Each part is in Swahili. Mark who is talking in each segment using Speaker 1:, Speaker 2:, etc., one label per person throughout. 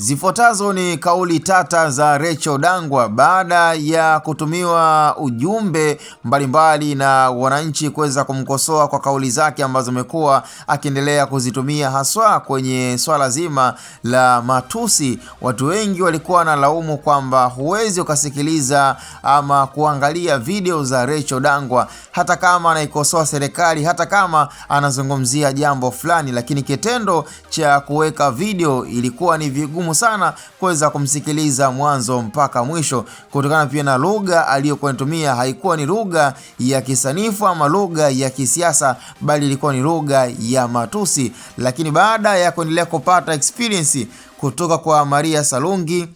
Speaker 1: Zifuatazo ni kauli tata za Rachel Dangwa baada ya kutumiwa ujumbe mbalimbali na wananchi kuweza kumkosoa kwa kauli zake ambazo amekuwa akiendelea kuzitumia haswa kwenye swala zima la matusi. Watu wengi walikuwa wanalaumu kwamba huwezi ukasikiliza ama kuangalia video za Rachel Dangwa hata kama anaikosoa serikali, hata kama anazungumzia jambo fulani, lakini kitendo cha kuweka video ilikuwa ni vigumu sana kuweza kumsikiliza mwanzo mpaka mwisho, kutokana pia na lugha aliyokuwa anatumia. Haikuwa ni lugha ya kisanifu ama lugha ya kisiasa, bali ilikuwa ni lugha ya matusi. Lakini baada ya kuendelea kupata experience kutoka kwa Maria Sarungi,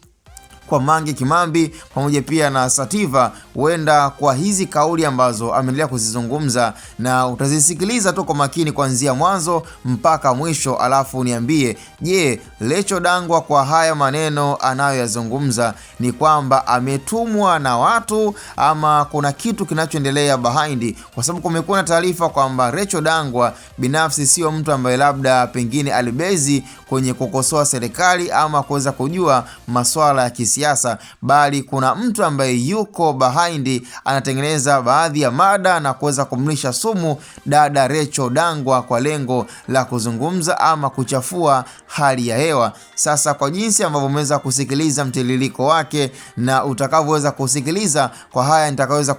Speaker 1: kwa Mange Kimambi pamoja pia na Sativa, huenda kwa hizi kauli ambazo ameendelea kuzizungumza, na utazisikiliza tu kwa makini kuanzia mwanzo mpaka mwisho, alafu niambie, je, Rachel Dangwa kwa haya maneno anayoyazungumza ni kwamba ametumwa na watu ama kuna kitu kinachoendelea behind? Kwa sababu kumekuwa na taarifa kwamba Rachel Dangwa binafsi sio mtu ambaye labda pengine alibezi kwenye kukosoa serikali ama kuweza kujua masuala ya kisiasa, bali kuna mtu ambaye yuko behind anatengeneza baadhi ya mada na kuweza kumlisha sumu dada Rachel Dangwa kwa lengo la kuzungumza ama kuchafua hali ya hewa. Sasa kwa jinsi ambavyo umeweza kusikiliza mtiririko wake na utakavyoweza kusikiliza kwa haya nitakaweza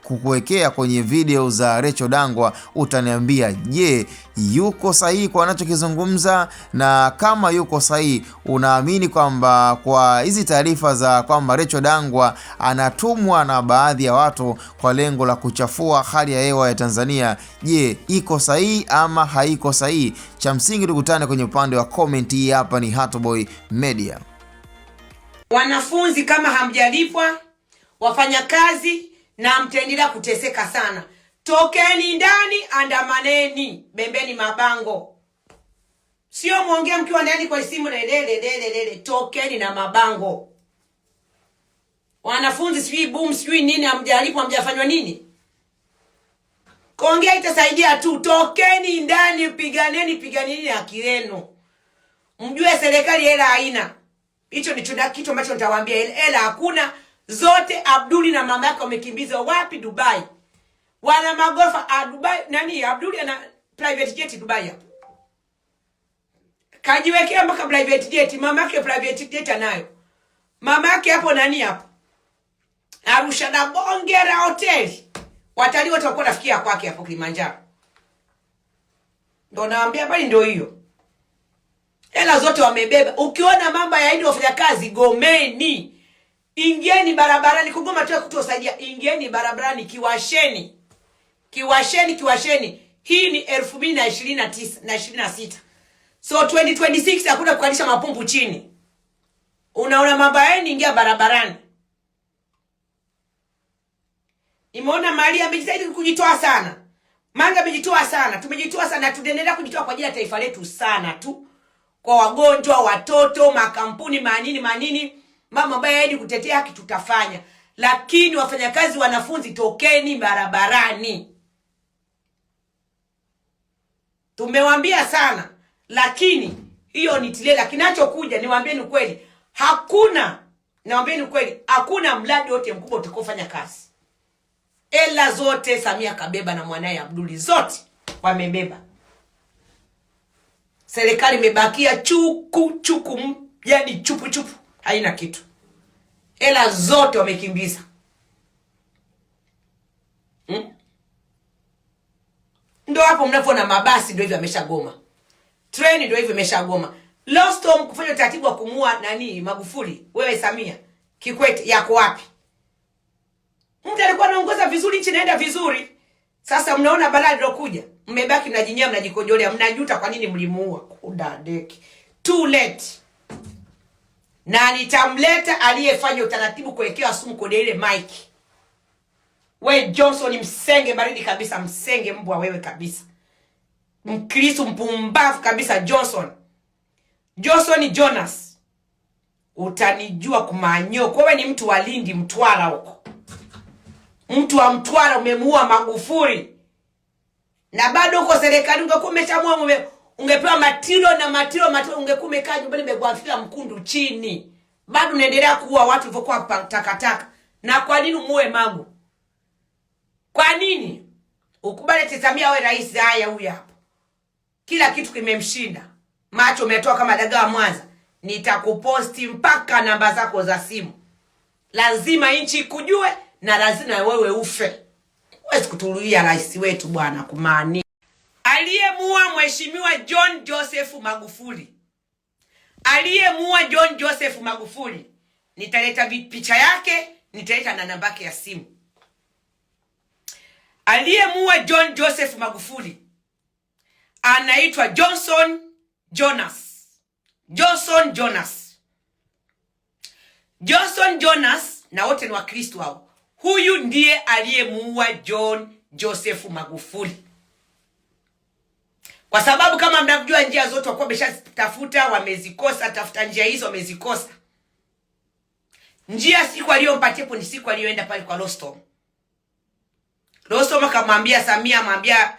Speaker 1: kukuwekea kwenye video za Rachel Dangwa, utaniambia, je, yuko sahihi kwa anachokizungumza? Na kama yuko sahihi, unaamini kwamba kwa hizi taarifa za kwamba Rachel Dangwa anatumwa na baadhi ya watu kwa lengo la kuchafua hali ya hewa ya Tanzania, je, iko sahihi ama haiko sahihi? Cha msingi tukutane kwenye upande wa comment. Hii hapa ni Hatboy Media.
Speaker 2: Wanafunzi, kama hamjalipwa, wafanyakazi, na mtaendelea kuteseka sana, tokeni ndani, andamaneni, bembeni mabango. Sio muongea mkiwa ndani kwa simu lele, tokeni na mabango. Wanafunzi sijui boom sijui nini, hamjalipwa, hamjafanywa nini? Kuongea itasaidia tu, tokeni ndani, piganeni haki yenu. Mjue serikali hela haina. Hicho ndicho kitu ambacho nitawaambia, hela hakuna. Zote Abduli na mama yake wamekimbiza wapi? Dubai. Wana magorofa Dubai. Nani Abduli ana private jet Dubai hapo. Kajiwekea mpaka private jet, mama yake private jet anayo. Mama yake hapo nani hapo? Arusha na Bongera hotel. Watalii wote wako nafikia kwake hapo Kilimanjaro. Ndio naambia bali ndio hiyo. Hela zote wamebeba. Ukiona mambo ya hili wafanya kazi, gomeni. Ingieni barabarani, kugoma tu kutosaidia. Ingieni barabarani, kiwasheni. Hii ni 2029 na 26. So 2026 hakuna kukalisha mapumbu chini. Unaona mambo yenu, ingia barabarani. Imeona Maria amejitahidi kujitoa sana. Manga amejitoa sana. Tumejitoa sana, tunaendelea kujitoa kwa ajili ya taifa letu sana tu. Kwa wagonjwa, watoto, makampuni, manini. Mama ambaye hadi kutetea haki tutafanya. Lakini wafanyakazi, wanafunzi, tokeni barabarani. Tumewambia sana. Lakini hiyo ni tilela. Kinachokuja niwaambieni ukweli, hakuna mradi wote mkubwa utakofanya kazi. Hela zote Samia kabeba na mwanae Abduli, zote wamebeba. Serikali imebakia chuku, yani chupu, haina kitu. Hela zote wamekimbiza. Ndio hapo mnapoona mabasi ndio hivyo yameshagoma. Treni ndio hivyo imeshagoma. Lostom kufanya utaratibu wa kumua nani Magufuli, wewe Samia Kikwete, yako wapi? Mtu alikuwa anaongoza vizuri, nchi inaenda vizuri. Sasa mnaona balaa lilokuja, mmebaki mnajinyea, mnajikojolea, mnajuta kwa nini mlimuua. Kudadeki. Too late. Na nitamleta aliyefanya utaratibu kuwekewa sumu kwenye ile mic. We Johnson, msenge baridi kabisa, msenge mbwa wewe kabisa. Mkristo mpumbavu kabisa Johnson Jonas. Utanijua kumanyoko. Wewe ni mtu wa Lindi, Mtwara huko. Mtu wa Mtwara, umemuua Magufuli. Na bado uko serikali ungekuwa umeshamua ungepewa matilo na matilo, ungekuwa umekaa nyumbani umegwafia mkundu chini. Bado unaendelea kuua watu ulivyokuwa takataka. Na kwa nini muue Magu? Kwa nini? Ukubali Samia awe rais? Haya, huyu hapo. Kila kitu kimemshinda. Macho umetoa kama dagaa Mwanza. Nitakuposti mpaka namba zako za simu. Lazima nchi kujue na lazima wewe ufe. Huwezi kutulia rais wetu bwana kumani. Aliyemuua Mheshimiwa John Joseph Magufuli. Aliyemuua John Joseph Magufuli. Nitaleta picha yake, nitaleta na namba yake ya simu. Aliyemuua John Joseph Magufuli anaitwa Johnson Jonas. Johnson Jonas. Johnson Jonas na wote ni Wakristo hao. Huyu ndiye aliyemuua John Joseph Magufuli. Kwa sababu kama mnajua njia zote wakuwa wameshatafuta wamezikosa, tafuta njia hizo wamezikosa. Njia siku aliyompatia ni siku aliyoenda pale kwa Rostom. Rostom akamwambia Samia, mwambia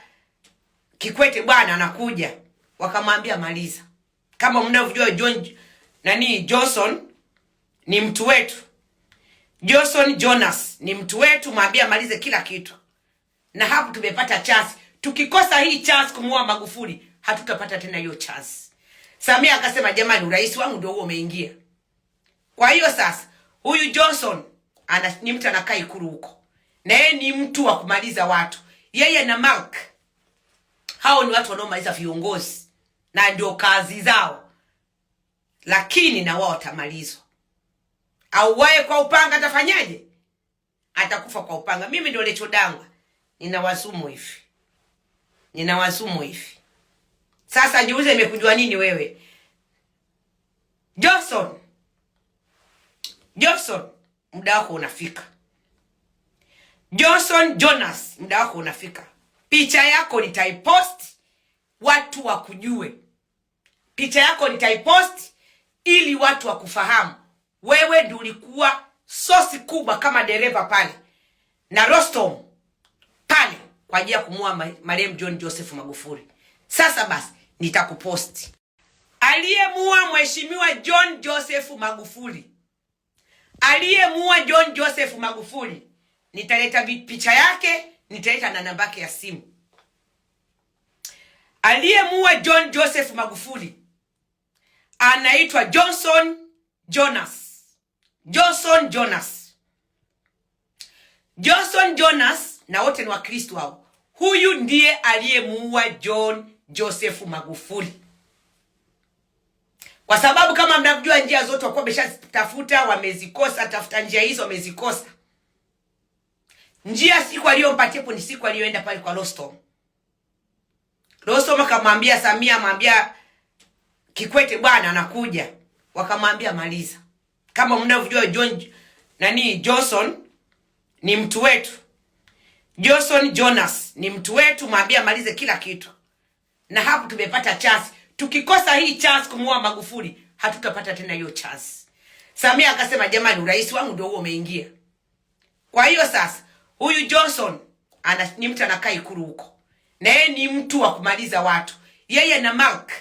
Speaker 2: Kikwete bwana anakuja. Wakamwambia maliza. Kama mnavyojua Johnson ni mtu wetu. Johnson Jonas ni mtu wetu, mwambia malize kila kitu. Na hapo tumepata chance. Tukikosa hii chance kumuua Magufuli, hatutapata tena hiyo chance. Samia akasema jamani, urais wangu ndio huo umeingia. Kwa hiyo sasa huyu Johnson ni mtu anakaa Ikulu huko. Na yeye ni mtu wa kumaliza watu. Yeye na Mark hao ni watu wanaomaliza viongozi na ndio kazi zao. Lakini na wao watamalizwa. Au wae kwa upanga atafanyaje? Atakufa kwa upanga. Mimi ndio Rachel Dangwa. Ninawasumu hivi. Sasa jiulize imekujua nini wewe? Johnson, muda wako unafika. Johnson Jonas, muda wako unafika. Picha yako nitaipost watu wakujue. Picha yako nitaipost ili watu wakufahamu. Wewe ndio ulikuwa sosi kubwa kama dereva pale na Rostom pale kwa ajili ya kumuua marehemu John Joseph Magufuli. Sasa basi nitakuposti. Aliyemuua Mheshimiwa John Joseph Magufuli. Aliyemuua John Joseph Magufuli. Nitaleta picha yake, nitaleta na namba yake ya simu. Aliyemuua John Joseph Magufuli anaitwa Johnson Jonas. Johnson Jonas. Johnson Jonas na wote ni Wakristo hao. Huyu ndiye aliyemuua John Joseph Magufuli. Kwa sababu kama mnajua njia zote wakuwa wameshatafuta wamezikosa, tafuta njia hizo wamezikosa. Njia siku aliyompatia ni siku aliyoenda pale kwa Rostom. Rostom akamwambia Samia, mwambia Kikwete bwana anakuja. Wakamwambia maliza. Kama mnavyojua Johnson ni mtu wetu. Johnson Jonas ni mtu wetu, mwambia malize kila kitu. Na hapo tumepata chance. Tukikosa hii chance kumuua Magufuli, hatutapata tena hiyo chance. Samia akasema jamani, urais wangu ndio huo umeingia. Kwa hiyo sasa huyu Johnson ni mtu anakaa Ikulu huko. Na yeye ni mtu wa kumaliza watu. Yeye na Mark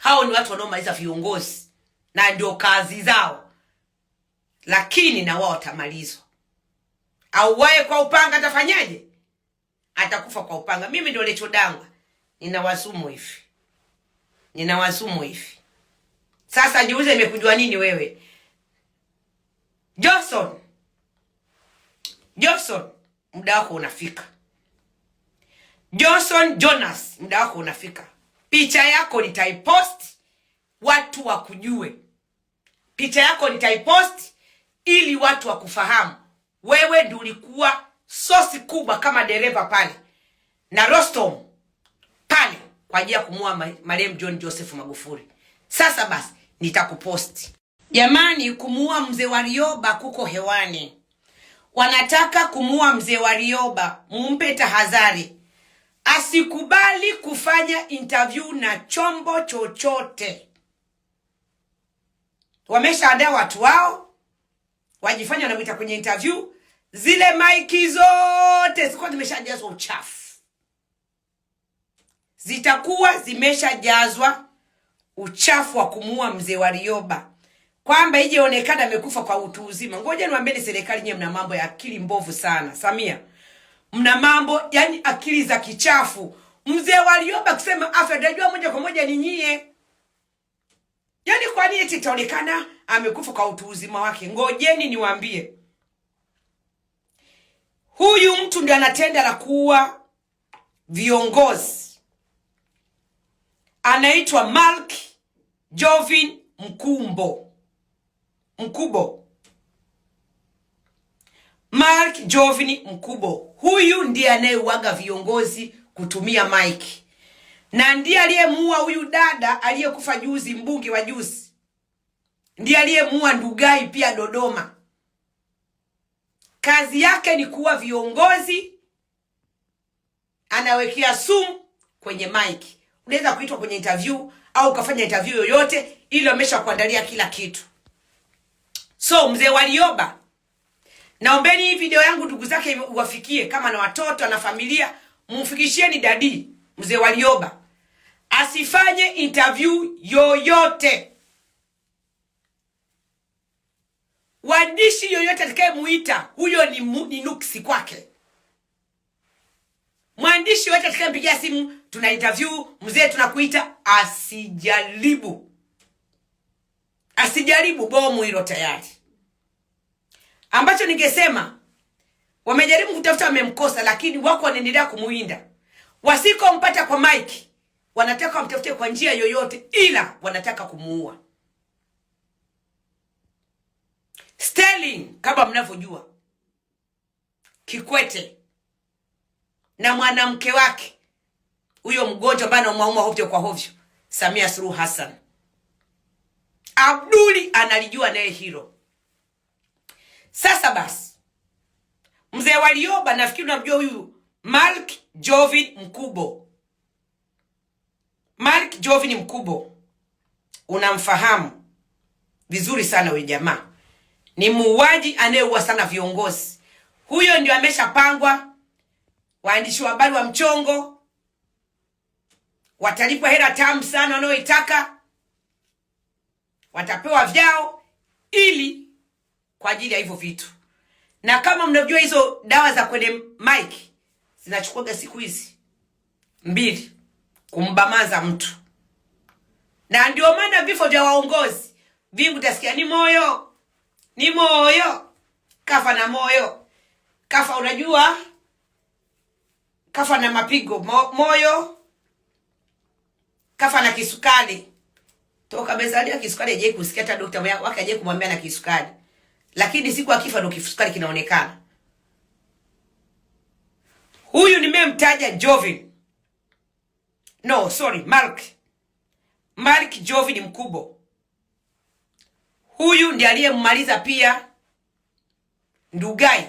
Speaker 2: hao ni watu wanaomaliza viongozi na ndio kazi zao. Lakini na wao watamalizwa. Au wae kwa upanga atafanyaje? Atakufa kwa upanga. Mimi ndio Rachel Dangwa. Ninawasumu hivi. Sasa jiulize imekujua nini wewe? Johnson, muda wako unafika. Johnson Jonas, muda wako unafika. Picha yako nitaipost watu wakujue. Picha yako nitaipost ili watu wakufahamu. Wewe ndio ulikuwa sosi kubwa kama dereva pale na Rostom pale kwa ajili ya kumuua marehemu John Joseph Magufuli. Sasa basi nitakuposti. Jamani, kumuua mzee Warioba kuko hewani. Wanataka kumuua mzee Warioba, mumpe tahadhari. Asikubali kufanya interview na chombo chochote. Wameshaandaa watu wao wajifanya wanamuita kwenye interview, zile maiki zote ziko zimeshajazwa uchafu. zitakuwa zimeshajazwa uchafu wa kumuua mzee Warioba, kwamba ije onekana amekufa kwa utu uzima. Ngoja niwaambie serikali, nyewe mna mambo ya akili mbovu sana. Samia, mna mambo yani akili za kichafu. Mzee Warioba kusema afya, najua moja kwa moja ni nyie. Yani kwa nini eti itaonekana amekufa kwa utu uzima wake? Ngojeni niwaambie, huyu mtu ndiye anatenda la kuua viongozi. Anaitwa Mark Jovin Mkubo. Mark Jovin Mkubo. Huyu ndiye anayeuaga viongozi kutumia mike. Na ndiye aliyemuua huyu dada aliyekufa juzi, mbunge wa juzi. Ndiye aliyemuua Ndugai pia Dodoma. Kazi yake ni kuua viongozi, anawekea sumu kwenye mike. Unaweza kuitwa kwenye interview au ukafanya interview yoyote, ili ameshakuandalia kila kitu. So mzee Warioba, naombeni hii video yangu ndugu zake uwafikie, kama na watoto na familia, mumfikishieni dadi mzee Warioba asifanye interview yoyote. Waandishi yoyote atakayemuita, huyo ni nuksi kwake. Mwandishi yoyote atakayempigia simu, tuna interview mzee, tunakuita, asijaribu bomu hilo tayari. Ambacho ningesema, wamejaribu kutafuta, wamemkosa, lakini wako wanaendelea kumuinda. Wasikompata kwa mike, wanataka wamtafute kwa njia yoyote, ila wanataka kumuua. Sterling, kama mnavyojua, Kikwete na mwanamke wake, huyo mgonjwa ambaye anaumwa hovyo kwa hovyo, Samia Suluhu Hassan, Abduli analijua naye hilo. Sasa basi, mzee Warioba, nafikiri unamjua huyu Mark Jovin Mkubo. Mark Jovin Mkubo unamfahamu vizuri sana huyu jamaa. Ni muuaji anayeua sana viongozi. Huyo ndio ameshapangwa. Waandishi wa habari wa mchongo watalipwa hela tamu sana wanaoitaka, watapewa vyao ili kwa ajili ya hivyo vitu. Na kama mnajua hizo dawa za kwenye mike zinachukua siku hizi 2 kumbamaza mtu. Na ndio maana vifo vya waongozi vingi utasikia ni moyo. Kafa na moyo. Kafa, unajua, kafa na mapigo moyo. Kafa na kisukari. Toka mezalia kisukari hajawahi kusikia, hata daktari wake hajawahi kumwambia na kisukari. Lakini siku akifa ndio kisukari kinaonekana. Huyu nimemtaja Jovin. Mark Jovin Mkubo. Huyu ndiye aliyemmaliza pia Ndugai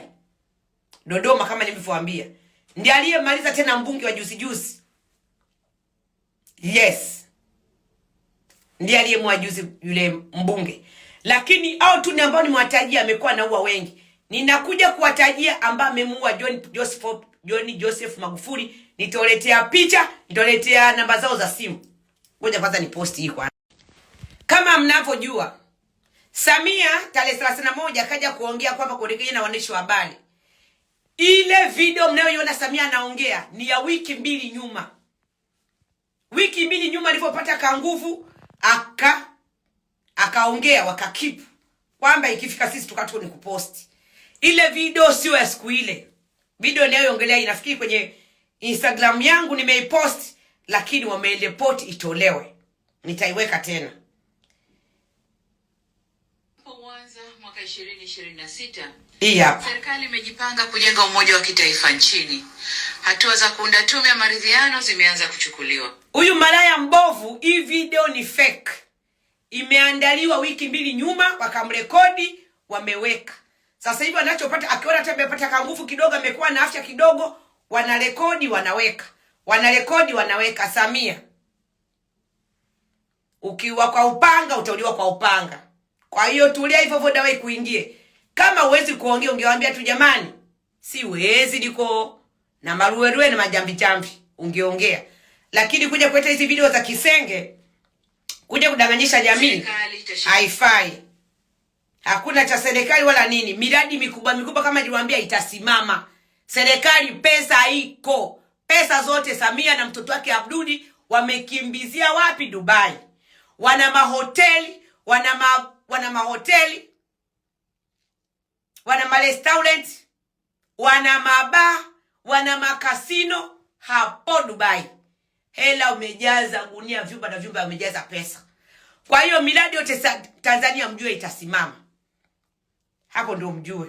Speaker 2: Dodoma, kama nilivyowaambia. Ndiye aliyemmaliza tena mbunge wa juzi. Yes. Ndiye aliyemua juzi yule mbunge. Lakini hao tu ni ambao nimewatajia, amekuwa anaua wengi. Ninakuja kuwatajia ambao amemuua John Joseph Magufuli. Nitawaletea picha, nitawaletea namba zao za simu. Ngoja kwanza ni post hii kwa. Kama mnavyojua, Samia tarehe 31 akaja kuongea kwamba kuongea na waandishi wa habari. Ile video mnayoiona Samia anaongea ni ya wiki 2 nyuma. Wiki 2 nyuma alipopata kanguvu akaongea wakakipu kwamba ikifika sisi tukatu ni kuposti. Ile video sio ya siku ile. Video ninayoongelea inafikiri kwenye Instagram yangu nimeipost, lakini wameireport itolewe. Nitaiweka tena.
Speaker 3: Mwaka 2026,
Speaker 2: serikali
Speaker 3: imejipanga kujenga umoja wa kitaifa nchini. Hatua za kuunda tume ya maridhiano zimeanza kuchukuliwa.
Speaker 2: Huyu malaya mbovu, hii video ni fake. Imeandaliwa wiki 2 nyuma, wakamrekodi, wameweka. Sasa hivi anachopata, akiona hata amepata kangufu kidogo, amekuwa na afya kidogo, wanarekodi wanaweka. Wanarekodi wanaweka. Samia, ukiwa kwa upanga utauliwa kwa upanga. Kwa hiyo tulia hivyo dawa ikuingie. Kama uwezi kuongea, ungewaambia tu jamani, siwezi, niko na maruerue na majambi jambi, ungeongea. Lakini kuja kuleta hizi video za kisenge, kuja kudanganyisha jamii, haifai. Hakuna cha serikali wala nini. Miradi mikubwa kama niliwaambia itasimama. Serikali pesa iko. Pesa zote Samia na mtoto wake Abduli wamekimbizia wapi? Dubai. Wana mahoteli, wana mahoteli, wana restaurant, wana maba, wana makasino hapo Dubai. Hela umejaza gunia, vyumba na vyumba umejaza pesa. Kwa hiyo miradi yote Tanzania mjue itasimama. Hapo ndio mjue.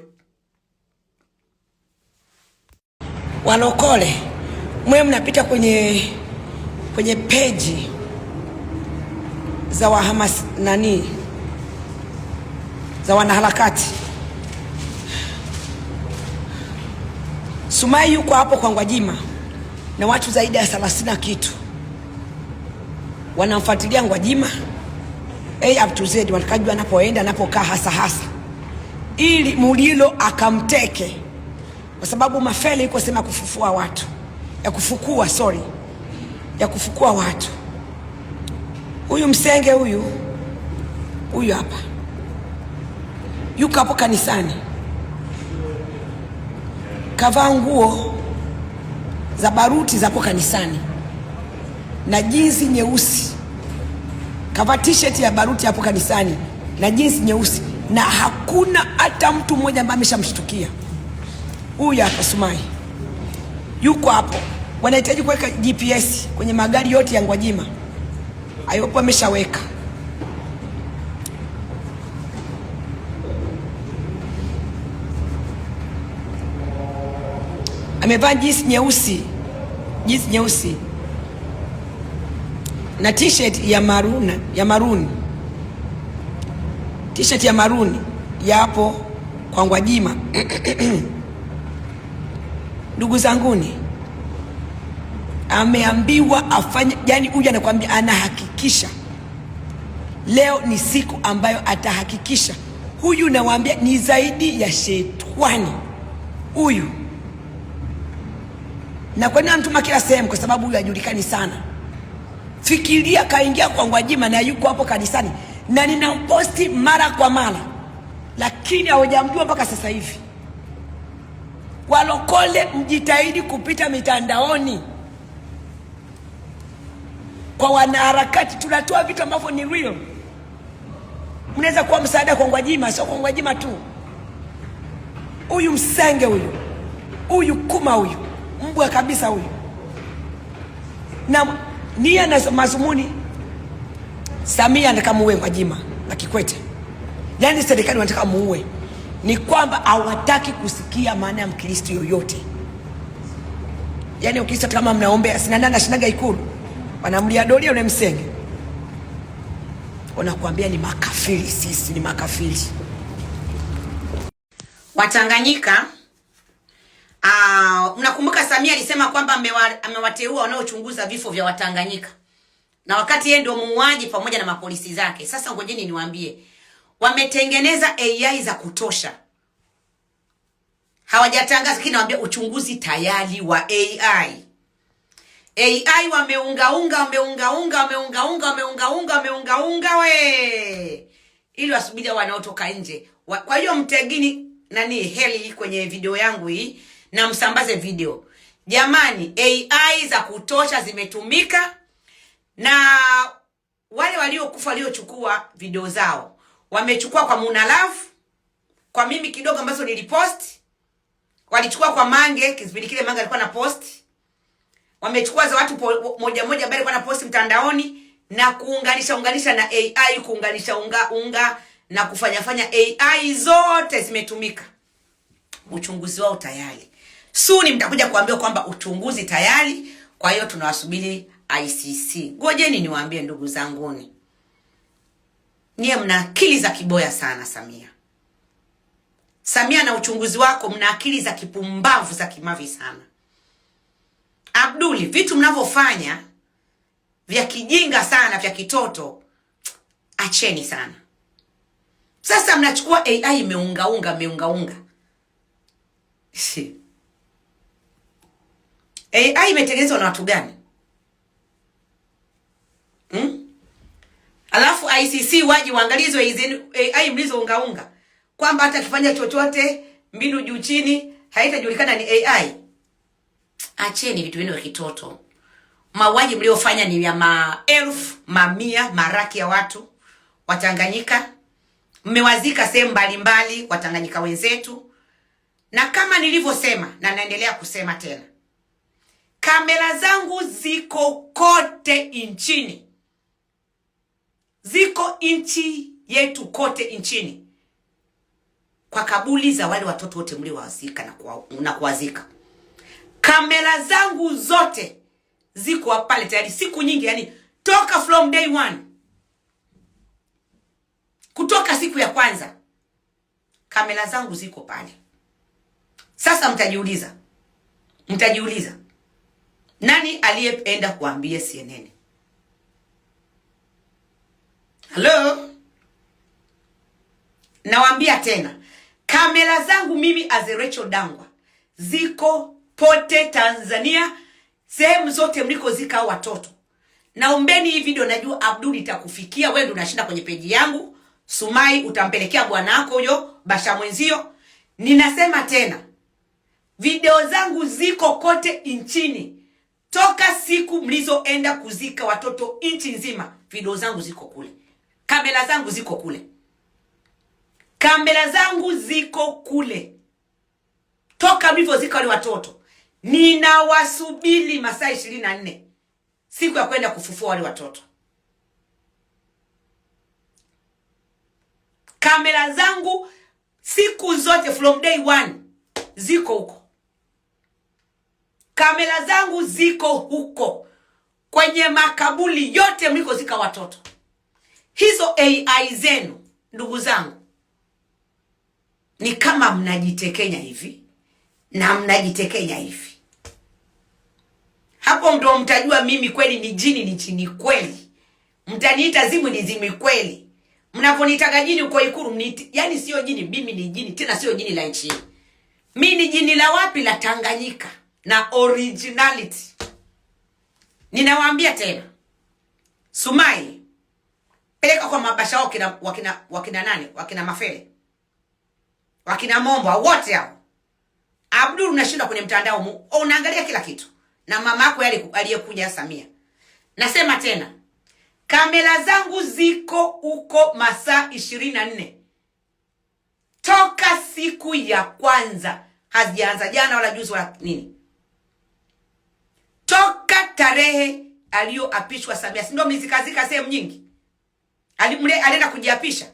Speaker 2: Walokole, mwe mnapita kwenye page za wahamas za wanaharakati. Sumai yuko hapo kwa Gwajima na watu zaidi ya 30 kitu wanamfuatilia Gwajima up to Z, watakajua anapoenda, anapokaa hasa ili Mulilo akamteke, kwa sababu Mafele iko sema kufufua watu, ya kufukua watu. Huyu msenge huyu hapa yuko hapo kanisani, kavaa nguo za baruti za hapo kanisani na jinsi nyeusi, kavaa t-shirt ya baruti hapo kanisani na jinsi nyeusi, na hakuna hata mtu mmoja ambaye ameshamshtukia. Huyu hapa Sumai yuko hapo. Wanahitaji kuweka GPS kwenye magari yote ya Gwajima, ayopo ameshaweka. Amevaa jinsi nyeusi na t-shirt ya maroon, t-shirt ya maroon yapo kwa Gwajima. Ndugu zanguni, ameambiwa afanye, yani huyu anakuambia anahakikisha. Leo ni siku ambayo atahakikisha. Huyu nawaambia ni zaidi ya shetani huyu. Na kwa nini anatuma kila sehemu? Kwa sababu huyu hajulikani sana. Fikiria kaingia kwa Gwajima na yuko hapo kanisani, na ninamposti mara kwa mara, lakini hawajamjua mpaka sasa hivi. Walokole, mjitahidi kupita mitandaoni kwa wanaharakati. Tunatoa vitu ambavyo ni real. Mnaweza kuwa msaada kwa Gwajima, sio kwa Gwajima tu. Huyu msenge huyu kuma huyu mbwa kabisa huyu, na nia na mazumuni Samia anataka muue Gwajima na Kikwete. Yani serikali wanataka muue, ni kwamba hawataki kusikia maana ya Mkristo yoyote. Yani Ukristo kama mnaombea sinana shinaga Ikulu, wanamlia doria ule msenge, wanakuambia ni makafiri. Sisi ni makafiri Watanganyika. Mnakumbuka Samia alisema kwamba amewateua wanaochunguza vifo vya Watanganyika, na wakati yeye ndio muuaji pamoja na mapolisi zake. Sasa ngojeni niwaambie, wametengeneza AI za kutosha. Hawajatangaza, lakini nawaambia uchunguzi tayari wa AI wameunga we, ili wasubiri wanaotoka nje. Kwa hiyo mtegini heli kwenye video yangu hii na msambaze video. Jamani, AI za kutosha zimetumika, na wale waliokufa waliochukua video zao wamechukua kwa Muna Love, kwa mimi kidogo ambazo nilipost, walichukua kwa Mange kipindi kile Mange alikuwa na post, wamechukua za watu moja ambao alikuwa na post mtandaoni, na kuunganisha na AI, kuunganisha unga na kufanya AI zote zimetumika. Uchunguzi wao tayari. Suni mtakuja kuambiwa kwamba uchunguzi tayari. Kwa hiyo tunawasubiri ICC. Ngojeni niwaambie ndugu zanguni, nyie mna akili za kiboya sana. Samia na uchunguzi wako, mna akili za kipumbavu za kimavi sana. Abduli, vitu mnavyofanya vya kijinga sana, vya kitoto, acheni sana. Sasa mnachukua AI imeunga. AI imetengenezwa na watu gani? Alafu ICC waje waangalizwe hizo AI mlizoungaunga kwamba hata kifanya chochote mbinu juu chini haitajulikana ni AI. Acheni vitu vyenu vya kitoto. Mauaji mliofanya ni ya maelfu, mamia, maraki ya watu Watanganyika. Mmewazika sehemu mbalimbali Watanganyika wenzetu. Na kama nilivyosema na naendelea kusema tena, kamera zangu ziko kote nchini. Ziko nchi yetu kote nchini. Kwa kabuli za wale watoto wote mliowazika na kuwazika. Kamera zangu zote ziko pale tayari siku nyingi, yani toka from day one. Kutoka siku ya kwanza kamera zangu ziko pale. Sasa mtajiuliza nani aliyeenda kuambia CNN? Hello? Nawaambia tena, kamera zangu mimi as Rachel Dangwa ziko pote Tanzania, sehemu zote mliko zika watoto. Naombeni hii video, najua Abdul itakufikia wewe, ndio unashinda kwenye peji yangu. Sumai utampelekea bwana wako huyo Basha mwenzio. Ninasema tena, video zangu ziko kote nchini. Toka siku mlizoenda kuzika watoto nchi nzima, video zangu ziko kule. Kamera zangu ziko kule. Kamera zangu ziko kule. Toka mlivyozika wale watoto. Ninawasubiri masaa 24. Siku ya kwenda kufufua wale watoto. Kamera zangu siku zote from day one ziko huko. Kamera zangu ziko huko. Kwenye makabuli yote mliko zika watoto. Hizo AI zenu, ndugu zangu, ni kama mnajitekenya hivi na mnajitekenya hivi. Hapo ndo mtajua mimi kweli ni jini, ni jini kweli. Mtaniita zimu, ni zimu kweli. Mnaponitaga jini uko Ikulu, yani sio jini, mimi ni jini, tena sio jini la nchi. Mimi ni jini la wapi? La Tanganyika, na originality. Ninawaambia tena, Sumai peleka kwa mabasha wakina nani? Wakina Mafele, wakina Mombo, wote hao. Abdul unashinda kwenye mtandao, unaangalia kila kitu. Na mama yako aliyekuja Samia. Nasema tena, kamera zangu ziko uko masaa 24. Toka siku ya kwanza, hazijaanza jana wala juzi wala nini. Toka tarehe aliyoapishwa Samia, si ndio mlizikazika sehemu nyingi? Alienda kujiapisha.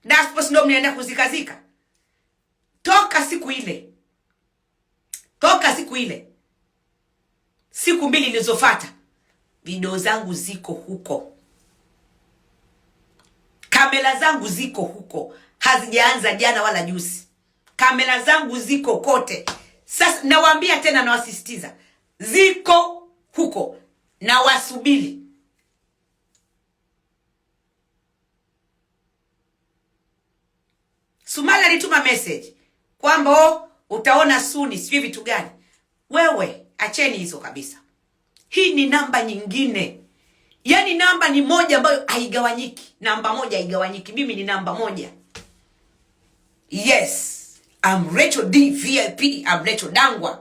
Speaker 2: Daspo ndio mlienda kuzikazika. Toka siku ile. Siku mbili nilizofuata, video zangu ziko huko. Kamera zangu ziko huko. Hazijaanza jana wala juzi. Kamera zangu ziko kote. Sasa nawaambia tena, nawasisitiza, ziko huko na wasubiri. Sumali alituma message kwamba utaona suni sivyo vitu gani. Wewe acheni hizo kabisa. Hii ni namba nyingine. Yani namba ni moja ambayo haigawanyiki. Namba moja haigawanyiki. Mimi ni namba moja. Yes. I'm Rachel D VIP. I'm Rachel Dangwa.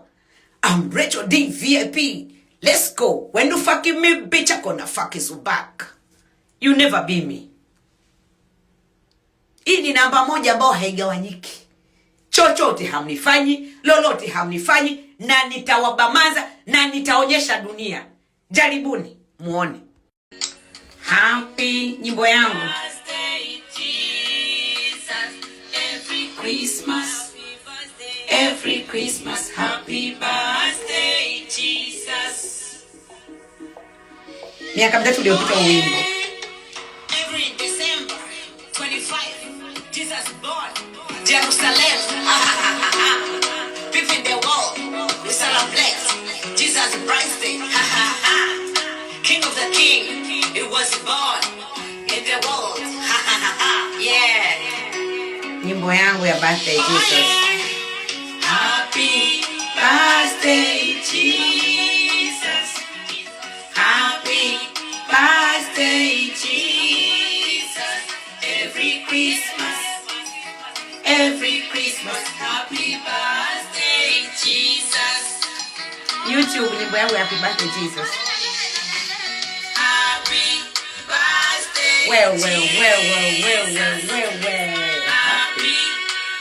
Speaker 2: I'm Rachel D VIP. Let's go. When you fucking me, bitch, I'm gonna fuck you back. You never be me. Hii ni namba moja ambayo haigawanyiki. Chochote hamnifanyi, lolote hamnifanyi, na nitawabamaza na nitaonyesha dunia. Jaribuni muone. Happy nyimbo yangu. Every Christmas, happy birthday Jesus. Miaka mitatu iliyopita wimbo. Every December 25, Jesus born. Jerusalem. People in the world, we celebrate Jesus' birthday. King of the King, it was born in the world. Yeah. Nyimbo yangu ya birthday Jesus. Happy birthday Jesus. Happy birthday Jesus. Christmas, every Christmas, happy birthday Jesus. YouTube nyimbo yangu happy birthday Jesus. Happy birthday. Well. Happy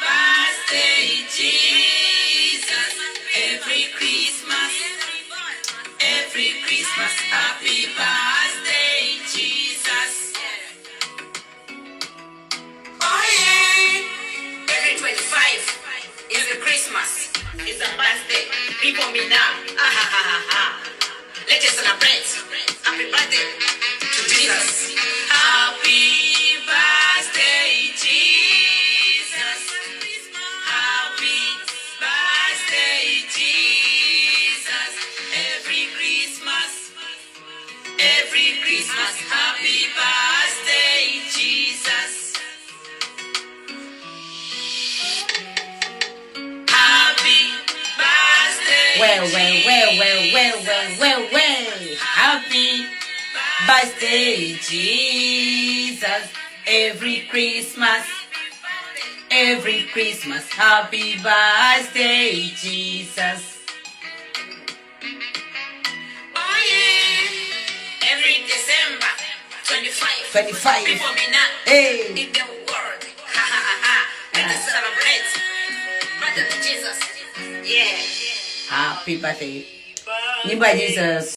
Speaker 2: birthday Jesus. Every Christmas, happy birthday Jesus. Oh yeah. Every 25 is a Christmas. It's a birthday. People me now. Let us celebrate. Happy birthday to Jesus. Happy birthday, Jesus. Happy birthday, Jesus. Every Christmas, happy birthday, Jesus. Happy birthday. Well. Happy birthday, Jesus. Every Christmas, happy birthday, Jesus. Oh yeah. Every December 25. People me now. Hey. In the world. Let us celebrate. Brother Jesus. Yeah. Happy birthday. Nyimbo ya Jesus.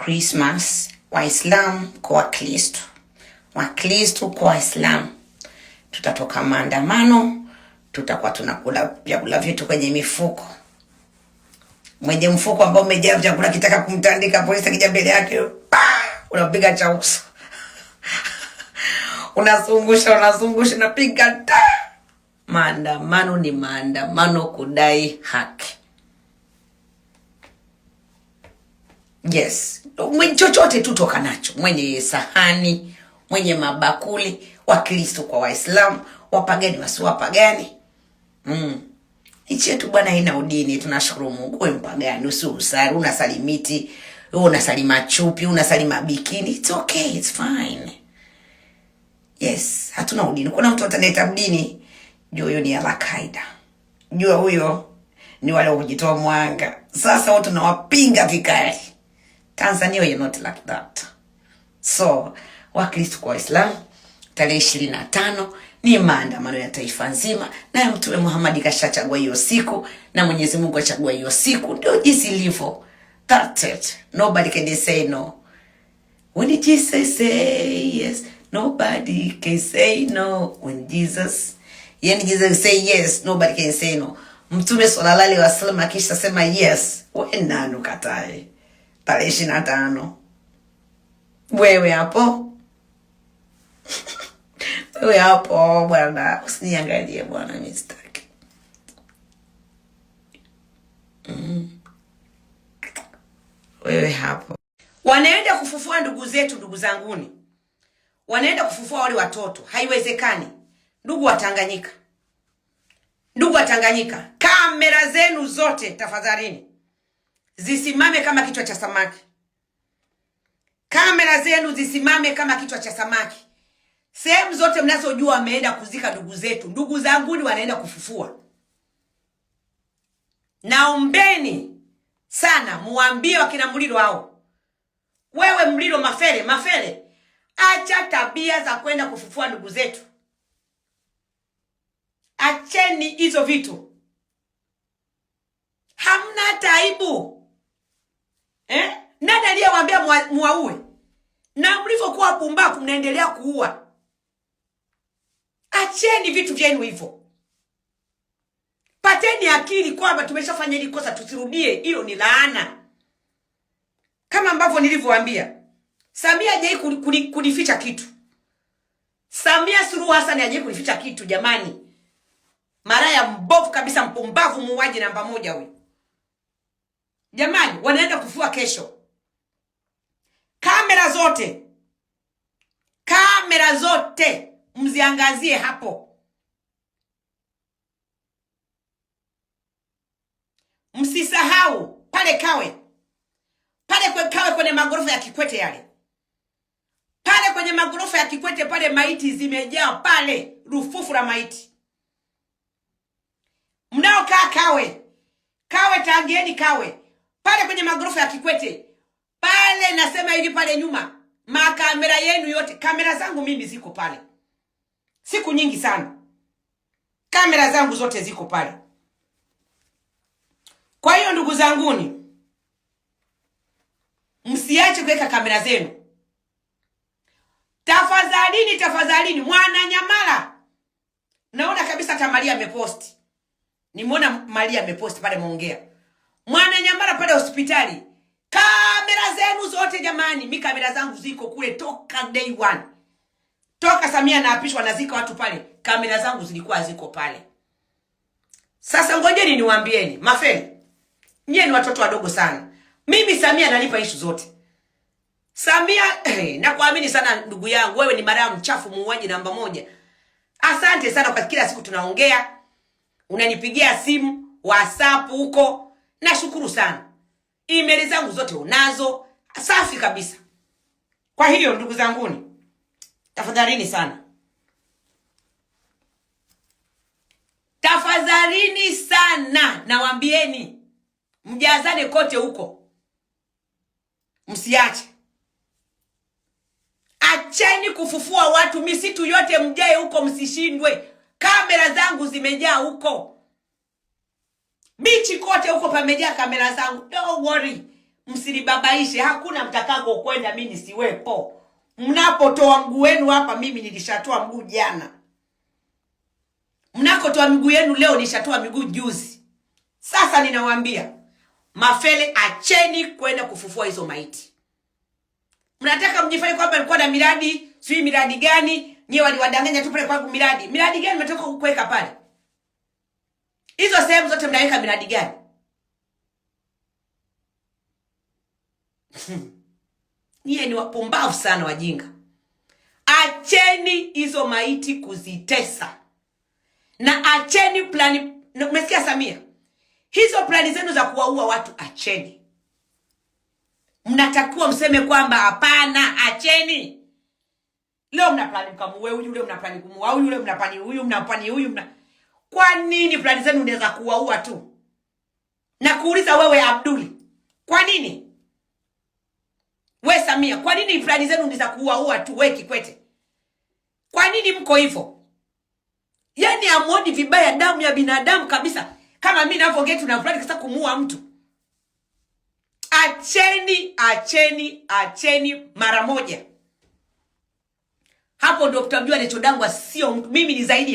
Speaker 2: Christmas, Waislamu kwa Wakristo. Wakristo kwa Waislamu. Tutatoka maandamano, tutakuwa tunakula vyakula vyetu kwenye mifuko. Mwenye mfuko ambao umejaa vyakula kitaka kumtandika polisi akija mbele yake, unapiga cha uso. Unazungusha unapiga ta. Maandamano ni maandamano kudai haki. Yes, chochote tutoka nacho, mwenye sahani, mwenye mabakuli, Wakristo kwa Waislamu, wapagani wasiwapagani. Nchi yetu bwana haina udini, tunashukuru Mungu. Wewe mpagani usali, unasali miti, unasali machupi, unasali mabikini, it's okay, it's fine. Yes, hatuna udini. Kuna mtu ataneta udini, jua huyo ni Al-Qaeda. Jua huyo ni wale kujitoa mwanga. Sasa watu tunawapinga vikali. Tanzania, you're not like that. So, Wakristo kwa Waislamu, tarehe 25 ni maandamano ya taifa nzima, na Mtume Muhammad kashachagua hiyo siku, na Mwenyezi Mungu achagua hiyo siku, ndio jinsi ilivyo. That's it. Nobody can say no. When Jesus say yes, nobody can say no. When Jesus say yes, nobody can say no. Mtume sallallahu alaihi wasallam akisha sema yes, wewe nani ukatae? Tarehe 25. Wewe hapo. Wewe hapo bwana, usiniangalie bwana, mistake. Wewe hapo. Wanaenda kufufua ndugu zetu, ndugu zanguni. Wanaenda kufufua wale watoto. Haiwezekani. Ndugu wa Tanganyika. Ndugu wa Tanganyika, kamera zenu zote tafadhalini. zisimame kama kichwa cha samaki. Kamera zenu zisimame kama kichwa cha samaki. Sehemu zote mnazojua wameenda kuzika ndugu zetu, ndugu zanguni wanaenda kufufua. Naombeni sana muambie wakina Muliro hao. Wewe Muliro Mafere, acha tabia za kwenda kufufua ndugu zetu. Acheni hizo vitu. Hamna taibu. Nani aliyewaambia muaue? Na mlivyokuwa pumbaku mnaendelea kuua. Acheni vitu vyenu hivyo. Pateni akili kwamba tumeshafanya hili kosa, tusirudie. Hiyo ni laana. Kama ambavyo nilivyowaambia, Samia hajawahi kunificha kitu. Samia Suluhu Hassan hajawahi kunificha kitu jamani. Maraya mbovu kabisa, mpumbavu, muuaji namba 1 huyu. Jamani, wanaenda kufua kesho. Kamera zote mziangazie hapo. Msisahau pale Kawe kwenye magorofa ya Kikwete yale. Pale kwenye magorofa ya Kikwete pale maiti zimejaa pale, rufufu la maiti. Mnaokaa Kawe tangieni Kawe. Pale kwenye magorofa ya Kikwete. Pale nasema hivi pale nyuma. Makamera yenu yote. Kamera zangu mimi ziko pale. Siku nyingi sana. Kamera zangu zote ziko pale. Kwa hiyo ndugu zanguni, msiache kuweka kamera zenu. Tafadhalini Mwananyamala. Naona kabisa hata Maria ameposti. Nimeona Maria ameposti pale Muongea. Mwananyamala pale hospitali. Kamera zenu zote jamani. Mi kamera zangu ziko kule toka day 1. Toka Samia naapishwa na zika watu pale. Kamera zangu zilikuwa ziko pale. Sasa ngojeni niwaambieni. Mafeli, nyie ni watoto wadogo sana. Mimi Samia analipa issue zote. Samia, nakuamini sana ndugu yangu. Wewe ni maraya mchafu, muuaji namba 1. Asante sana kwa kila siku tunaongea. Unanipigia simu, WhatsApp huko. Nashukuru sana. Email zangu zote unazo. Safi kabisa. Kwa hiyo ndugu zanguni, tafadhalini sana. Tafadhalini sana. Nawaambieni, mjazane kote huko. Msiache. Acheni kufufua watu, misitu yote mjae huko, msishindwe. Kamera zangu zimejaa huko. Bichi kote huko pamejaa kamera zangu. Don't worry. Msinibabaishe. Hakuna mtakako kwenda mimi nisiwepo. Mnapotoa mguu wenu hapa, mimi nilishatoa mguu jana. Mnakotoa miguu yenu leo, nilishatoa miguu juzi. Sasa ninawaambia, Mafele, acheni kwenda kufufua hizo maiti. Mnataka mjifanye kwamba alikuwa na miradi, sio miradi gani? Nyewe waliwadanganya tu pale kwa miradi. Miradi gani mmetoka kuweka pale? Hizo sehemu zote mnaweka miradi gani? Nyie ni wapumbavu sana, wajinga. Acheni hizo maiti kuzitesa. Na acheni plani, umesikia Samia? Hizo plani zenu za kuwaua watu acheni. Mnatakiwa mseme kwamba hapana, acheni. Leo mna plani mkamuue huyu, leo mna plani kumuua huyu, leo mna plani huyu, mna plani huyu, Kwa nini plani zenu ndio za kuwaua tu? Na kuuliza wewe Abduli, kwa nini? We Samia, kwa nini plani zenu ndio za kuwaua tu? We Kikwete, kwa nini mko hivyo? Yaani amuoni vibaya damu ya binadamu kabisa. Kama mimi ninavyoongea na plani kasa kumuua mtu. Acheni mara moja. Hapo ndio tutamjua Rachel Dangwa sio mtu. Mimi ni zaidi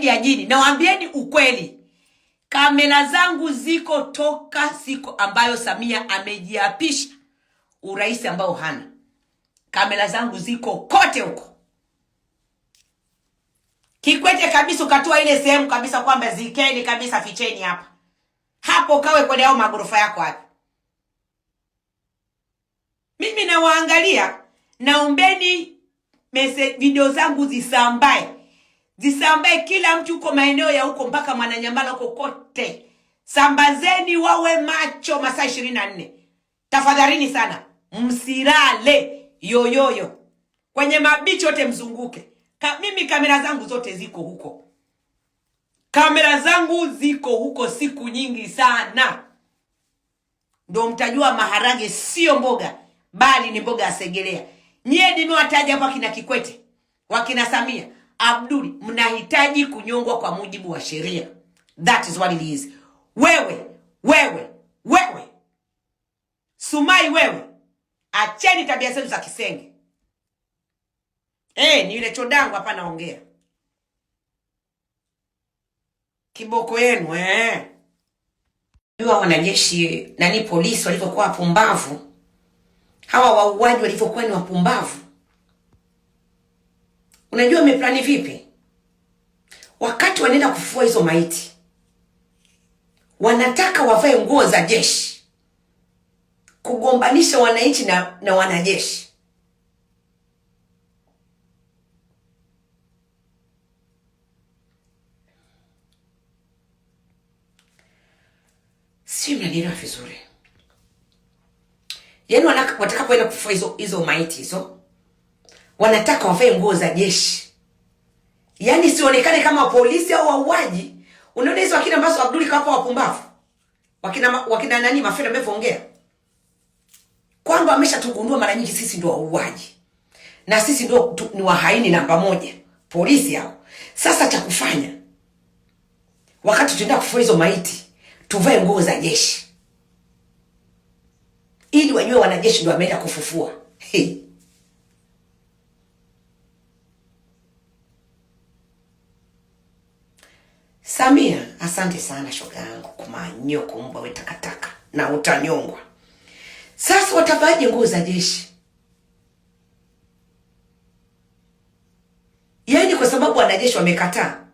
Speaker 2: ya jini. Nawaambieni ukweli. Kamera zangu ziko toka siku ambayo Samia amejiapisha urais ambao hana. Kamera zangu ziko kote huko. Kikwete kabisa ukatoa ile sehemu kabisa kwamba zikeni kabisa, ficheni hapa. Hapo Kawe kwenye hao magorofa yako hapo. Mimi nawaangalia, naombeni video zangu zisambae. Zisambae kila mtu huko maeneo ya huko mpaka Mwananyamala huko kote. Sambazeni wawe macho masaa 24. Tafadhalini sana, msirale yoyoyo. Kwenye mabichi yote mzunguke. Mimi kamera zangu zote ziko huko. Kamera zangu ziko huko siku nyingi sana. Ndio mtajua maharage sio mboga, bali ni mboga ya Segerea. Nyie nimewataja hapa kina Kikwete, wakina Samia, Abduli, mnahitaji kunyongwa kwa mujibu wa sheria. That is what it is. Wewe Sumai, wewe acheni tabia zenu za kisenge. Ni yule chodangu hapa naongea. Kiboko yenu Jua wanajeshi polisi walivyokuwa wapumbavu. Hawa wauaji walivyokuwa ni wapumbavu. Unajua wameplani vipi? Wakati wanaenda kufufua hizo maiti, wanataka wavae nguo za jeshi, kugombanisha wananchi na wanajeshi. Si mnanielewa vizuri. Yaani wataka kwenda kufufua hizo maiti hizo, wanataka wavae nguo za jeshi. Yaani sionekane kama polisi au wauaji. Unaona hizo akina ambazo Abduli kawapa wapumbavu. Wakina nani Mafela ameongea. Kwamba ameshatugundua mara nyingi sisi ndio wauaji. Na sisi ndio ni wahaini namba 1. Polisi hao. Sasa cha kufanya, wakati tunaenda kufufua hizo maiti, tuvae nguo za jeshi. Ili wajue wanajeshi ndio wameenda kufufua. Samia, asante sana shoga yangu, kumanyoko mbwa wewe takataka na utanyongwa. Sasa watavaje nguo za jeshi? Yaani kwa sababu wanajeshi wamekataa,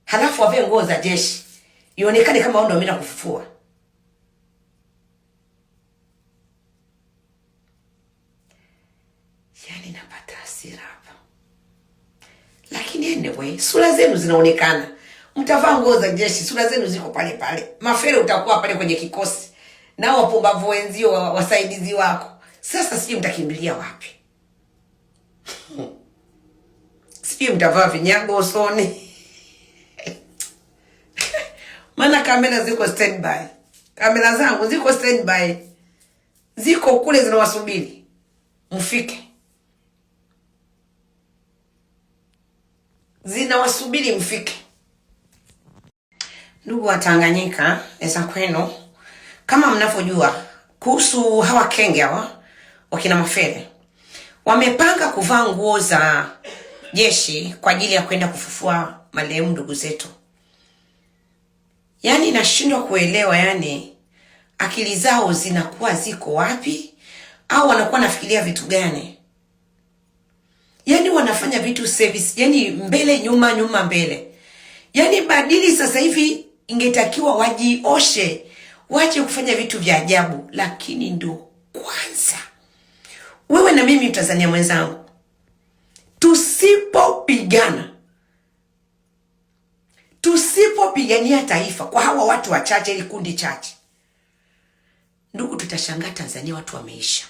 Speaker 2: halafu wavae nguo za jeshi, ionekane kama wao ndio wameenda kufufua. Yaani napata hasira hapa. Lakini anyway, sura zenu zinaonekana. Mtavaa nguo za jeshi, sura zenu ziko pale pale. Mafere utakuwa pale kwenye kikosi. Na wapumbavu wenzio wasaidizi wako. Sasa sijui mtakimbilia wapi. Sijui mtavaa vinyago usoni. Maana kamera ziko standby. Kamera zangu ziko standby. Ziko kule zinawasubiri. Mfike. Zinawasubiri mfike. Ndugu wa Tanganyika, eza kwenu, kama mnavyojua kuhusu hawa kenge hawa wakina Mafele, wamepanga kuvaa nguo za jeshi kwa ajili ya kwenda kufufua marehemu ndugu zetu. Yaani nashindwa kuelewa, yani akili zao zinakuwa ziko wapi, au wanakuwa nafikiria vitu gani? Yaani wanafanya vitu service, yani mbele nyuma mbele. Yaani badili sasa hivi ingetakiwa wajioshe, wache kufanya vitu vya ajabu. Lakini ndo kwanza, wewe na mimi Mtanzania mwenzangu, tusipopigania taifa kwa hawa watu wachache, ili kundi chache, ndugu, tutashangaa Tanzania watu wameisha.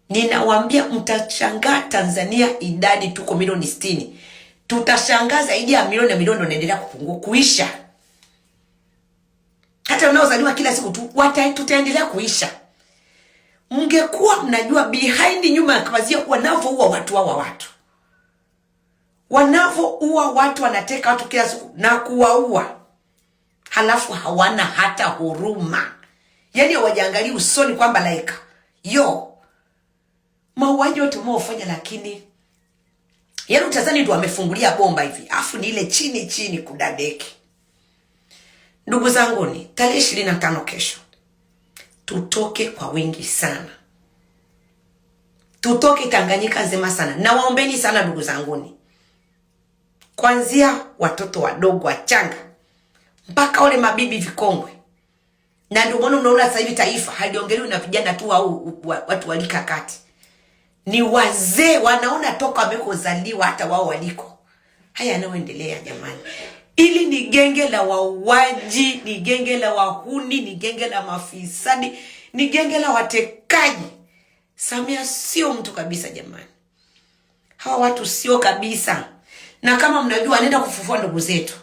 Speaker 2: Ninawaambia mtashangaa Tanzania idadi tuko milioni 60. Tutashangaa zaidi ya milioni na milioni wanaendelea kupungua, kuisha. Hata wanaozaliwa kila siku tutaendelea kuisha. Mngekuwa mnajua behind, nyuma ya pazia, wanavyoua watu hawa watu. Wanavyoua watu, wanateka watu kila siku na kuwaua. Halafu hawana hata huruma. Yaani hawajaangalia usoni kwamba laika. Mauaji yote mwaofanya, lakini yaani utazani ndio wamefungulia bomba hivi, afu ni ile chini kudadeki. Ndugu zangu, ni tarehe 25 kesho. Tutoke kwa wingi sana. Tutoke Tanganyika nzima sana. Na waombeni sana ndugu zangu, kuanzia watoto wadogo wachanga mpaka wale mabibi vikongwe. Na ndio maana unaona sasa hivi taifa haliongelewi na vijana tu au watu walika kati. Ni wazee wanaona toka wamekozaliwa hata wao waliko. Haya yanayoendelea jamani. Ili ni genge la wauaji, ni genge la wahuni, ni genge la mafisadi, ni genge la watekaji. Samia sio mtu kabisa jamani. Hawa watu sio kabisa. Na kama mnajua anaenda kufufua ndugu zetu.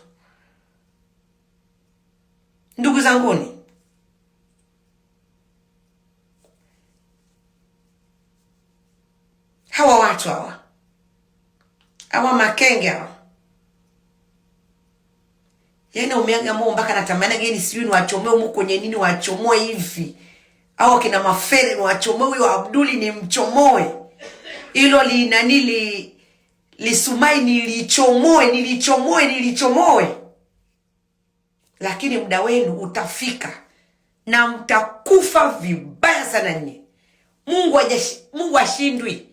Speaker 2: Ndugu zanguni, hawa watu hawa makenge hawa, yaani umeanga mo mpaka natamani gani sijui ni wachomoe huko kwenye nini, wachomoe hivi au kina Mafere ni wachomoe, huyo Abduli ni mchomoe, hilo Lisumai nilichomoe. Lakini muda wenu utafika na mtakufa vibaya sana nyinyi. Mungu ashindwi.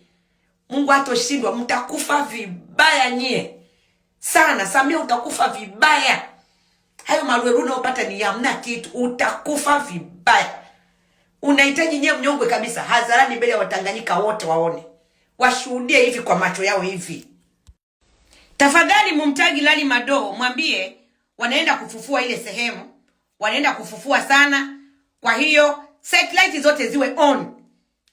Speaker 2: Mungu hatoshindwa, mtakufa vibaya nyie. Sana, Samia utakufa vibaya. Hayo marueru unayopata ni hamna kitu, utakufa vibaya. Unahitaji nyie mnyongwe kabisa hadharani mbele ya Watanganyika wote waone. Washuhudie hivi kwa macho yao hivi. Tafadhali mumtagi Lali Madoo, mwambie wanaenda kufufua ile sehemu. Wanaenda kufufua sana. Kwa hiyo satellite zote ziwe on.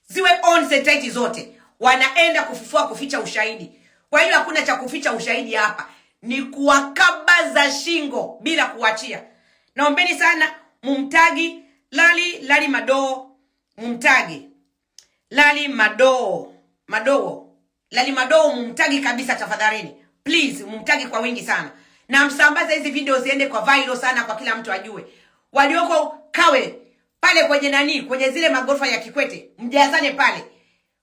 Speaker 2: Ziwe on satellite zote. Wanaenda kufufua kuficha ushahidi. Kwa hiyo hakuna cha kuficha ushahidi hapa. Ni kuwakaba za shingo bila kuachia. Naombeni sana mumtagi Lali Madoo, mumtagi Lali Madoo. Lali Madoo mumtagi kabisa tafadhalini. Please mumtagi kwa wingi sana. Na msambaza hizi video ziende kwa viral sana kwa kila mtu ajue. Walioko Kawe pale kwenye zile magorofa ya Kikwete, mjazane pale.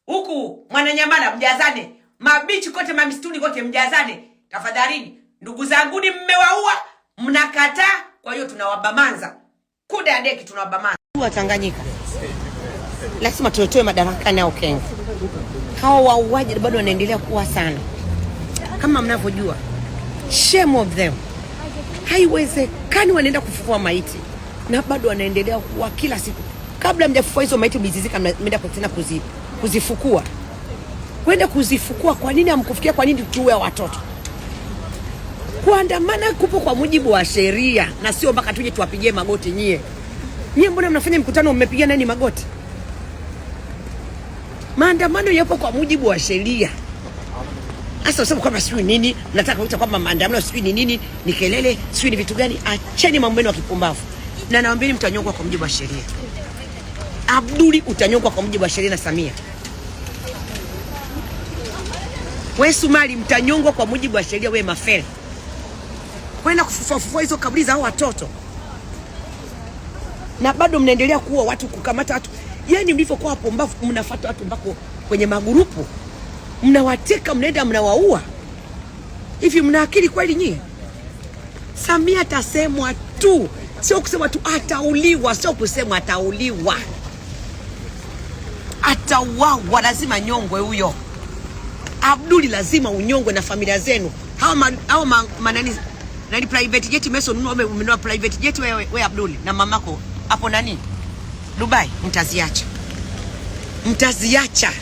Speaker 2: Huku Mwananyamala mjazane. Mabichi kote, mamistuni kote mjazane. Tafadhalini, ndugu zangu ni mmewaua, mnakataa, kwa hiyo tunawabamanza. Kuda ya deki tunawabamanza. Wa Tanganyika lazima tutoe madarakani au Kenya. Hao wauaji bado wanaendelea kuwa sana. Kama mnavyojua, shame of them. Haiwezekani wanaenda kufufua maiti na bado wanaendelea kuwa kila siku. Kabla mjafufua hizo maiti mizizika, mnaenda tena kuzifukua. Kwenda kuzifukua, kwa nini hamkufikia? Kwa nini tuue watoto? Kuandamana kupo kwa mujibu wa sheria na sio mpaka tuje tuwapigie magoti nyie. Nyie mbona mnafanya mkutano mmepigia nani magoti? Maandamano yapo kwa mujibu wa sheria. Asa usema kwamba sijui nini, nataka kuita kwamba maandamano sijui ni nini, ni kelele, sijui ni vitu gani. Acheni mambo yenu ya kipumbavu. Na nawaambieni mtanyongwa kwa mujibu wa sheria. Abduli utanyongwa kwa mujibu wa sheria na Samia. Wewe Sumali mtanyongwa kwa mujibu wa sheria, wewe Mafere. Kwenda kufufua hizo kaburi za hao watoto. Na bado mnaendelea kuua watu, kukamata watu. Yaani mlivyokuwa wapumbavu, mnafuata watu mpaka kwenye magrupu. Mnawateka, mnaenda mnawaua. Hivi mna akili kweli nyie? Samia atasemwa tu. Sio kusema tu atauliwa, sio kusema atauliwa. Atauawa, lazima nyongwe huyo. Abduli lazima unyongwe na familia zenu. Hao nani private jet umenunua private jet wewe Abduli na mamako hapo nani Dubai, mtaziacha.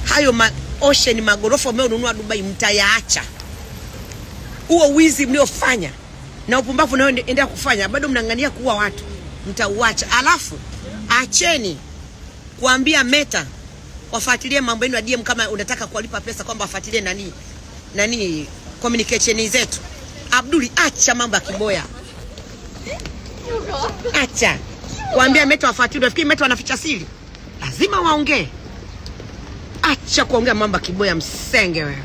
Speaker 2: Hayo ocean magorofa umenunua Dubai mtayaacha. Huo wizi mliofanya na upumbavu nao endelea kufanya, bado mnangania kuua watu, mtauacha. Alafu acheni kuambia Meta wafuatilie mambo yenu ya DM. Kama unataka kuwalipa pesa kwamba wafuatilie nani communication zetu. Abduli, acha mambo ya kiboya. Acha kuambia Meta wafuatilie. Unafikiri Meta wanaficha siri? Lazima waongee. Acha kuongea mambo ya kiboya, msenge wewe.